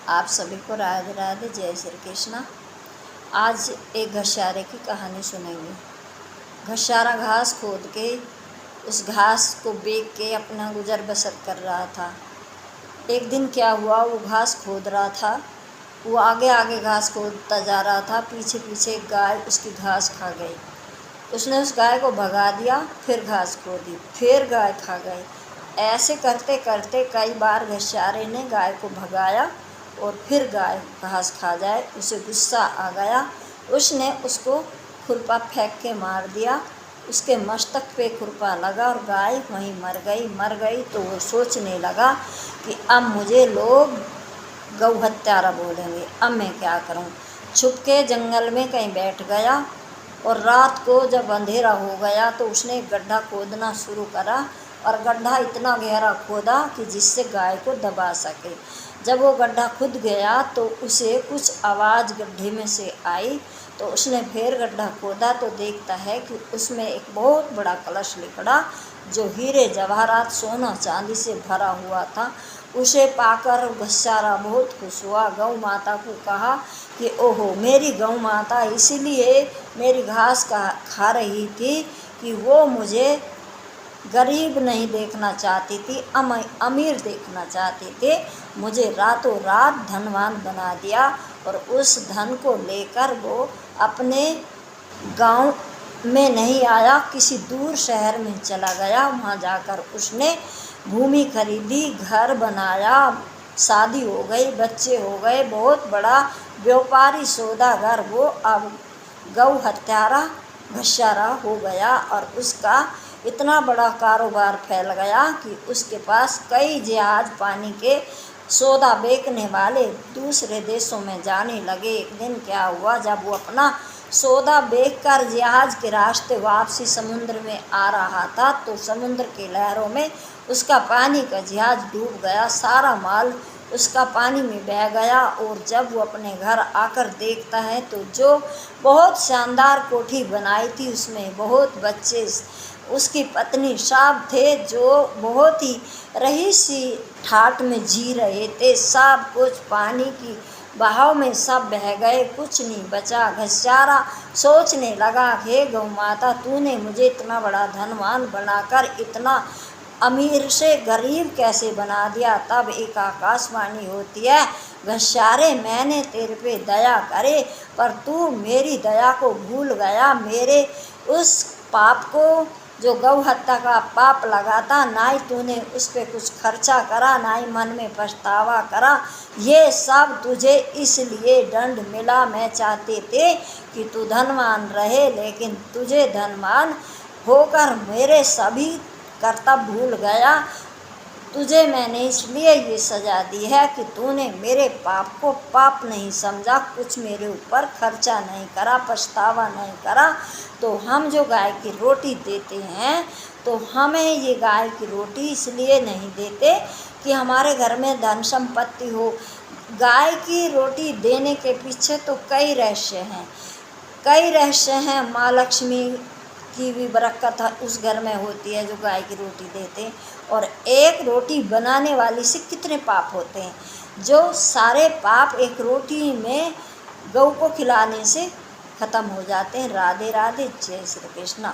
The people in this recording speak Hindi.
आप सभी को राधे राधे, जय श्री कृष्णा। आज एक घसियारे की कहानी सुनेंगे। घसियारा घास खोद के उस घास को बेच के अपना गुजर बसर कर रहा था। एक दिन क्या हुआ, वो घास खोद रहा था, वो आगे आगे घास खोदता जा रहा था, पीछे पीछे एक गाय उसकी घास खा गई। उसने उस गाय को भगा दिया, फिर घास खोदी, फिर गाय खा गई। ऐसे करते करते कई बार घसियारे ने गाय को भगाया और फिर गाय घास खा जाए। उसे गुस्सा आ गया, उसने उसको खुरपा फेंक के मार दिया। उसके मस्तक पे खुरपा लगा और गाय वहीं मर गई। तो वो सोचने लगा कि अब मुझे लोग गौ हत्यारा बोलेंगे, अब मैं क्या करूं। छुप के जंगल में कहीं बैठ गया और रात को जब अंधेरा हो गया तो उसने एक गड्ढा खोदना शुरू करा और गड्ढा इतना गहरा खोदा कि जिससे गाय को दबा सके। जब वो गड्ढा खुद गया तो उसे कुछ आवाज़ गड्ढे में से आई। तो उसने फिर गड्ढा खोदा तो देखता है कि उसमें एक बहुत बड़ा कलश लिपड़ा, जो हीरे जवाहरात सोना चांदी से भरा हुआ था। उसे पाकर घसियारा बहुत खुश हुआ। गौ माता को कहा कि ओहो, मेरी गौ माता इसीलिए मेरी घास खा रही थी कि वो मुझे गरीब नहीं देखना चाहती थी, अमीर देखना चाहती थी। मुझे रातों रात धनवान बना दिया और उस धन को लेकर वो अपने गांव में नहीं आया, किसी दूर शहर में चला गया। वहाँ जाकर उसने भूमि खरीदी, घर बनाया, शादी हो गई, बच्चे हो गए, बहुत बड़ा व्यापारी सौदागर वो अब गौ हत्यारा घसियारा हो गया। और उसका इतना बड़ा कारोबार फैल गया कि उसके पास कई जहाज पानी के सौदा बेचने वाले दूसरे देशों में जाने लगे। एक दिन क्या हुआ, जब वो अपना सौदा बेचकर जहाज के रास्ते वापसी समुद्र में आ रहा था तो समुद्र की लहरों में उसका पानी का जहाज डूब गया। सारा माल उसका पानी में बह गया और जब वो अपने घर आकर देखता है तो जो बहुत शानदार कोठी बनाई थी उसमें बहुत बच्चे, उसकी पत्नी सब थे जो बहुत ही रईसी ठाठ में जी रहे थे। सब कुछ पानी की बहाव में सब बह गए, कुछ नहीं बचा। घसियारा सोचने लगा, हे गौ माता, तूने मुझे इतना बड़ा धनवान बनाकर इतना अमीर से गरीब कैसे बना दिया। तब एक आकाशवाणी होती है, घसियारे, मैंने तेरे पे दया करे पर तू मेरी दया को भूल गया। मेरे उस पाप को, जो गौ हत्या का पाप लगाता, ना ही तूने उस पर कुछ खर्चा करा, ना ही मन में पछतावा करा। ये सब तुझे इसलिए दंड मिला। मैं चाहते थे कि तू धनवान रहे, लेकिन तुझे धनवान होकर मेरे सभी कर्तव्य भूल गया। तुझे मैंने इसलिए ये सज़ा दी है कि तूने मेरे पाप को पाप नहीं समझा, कुछ मेरे ऊपर खर्चा नहीं करा, पछतावा नहीं करा। तो हम जो गाय की रोटी देते हैं तो हमें ये गाय की रोटी इसलिए नहीं देते कि हमारे घर में धन संपत्ति हो। गाय की रोटी देने के पीछे तो कई रहस्य हैं, कई रहस्य हैं। माँ लक्ष्मी की भी बरकत उस घर में होती है जो गाय की रोटी देते हैं। और एक रोटी बनाने वाली से कितने पाप होते हैं, जो सारे पाप एक रोटी में गौ को खिलाने से ख़त्म हो जाते हैं। राधे राधे, जय श्री कृष्णा।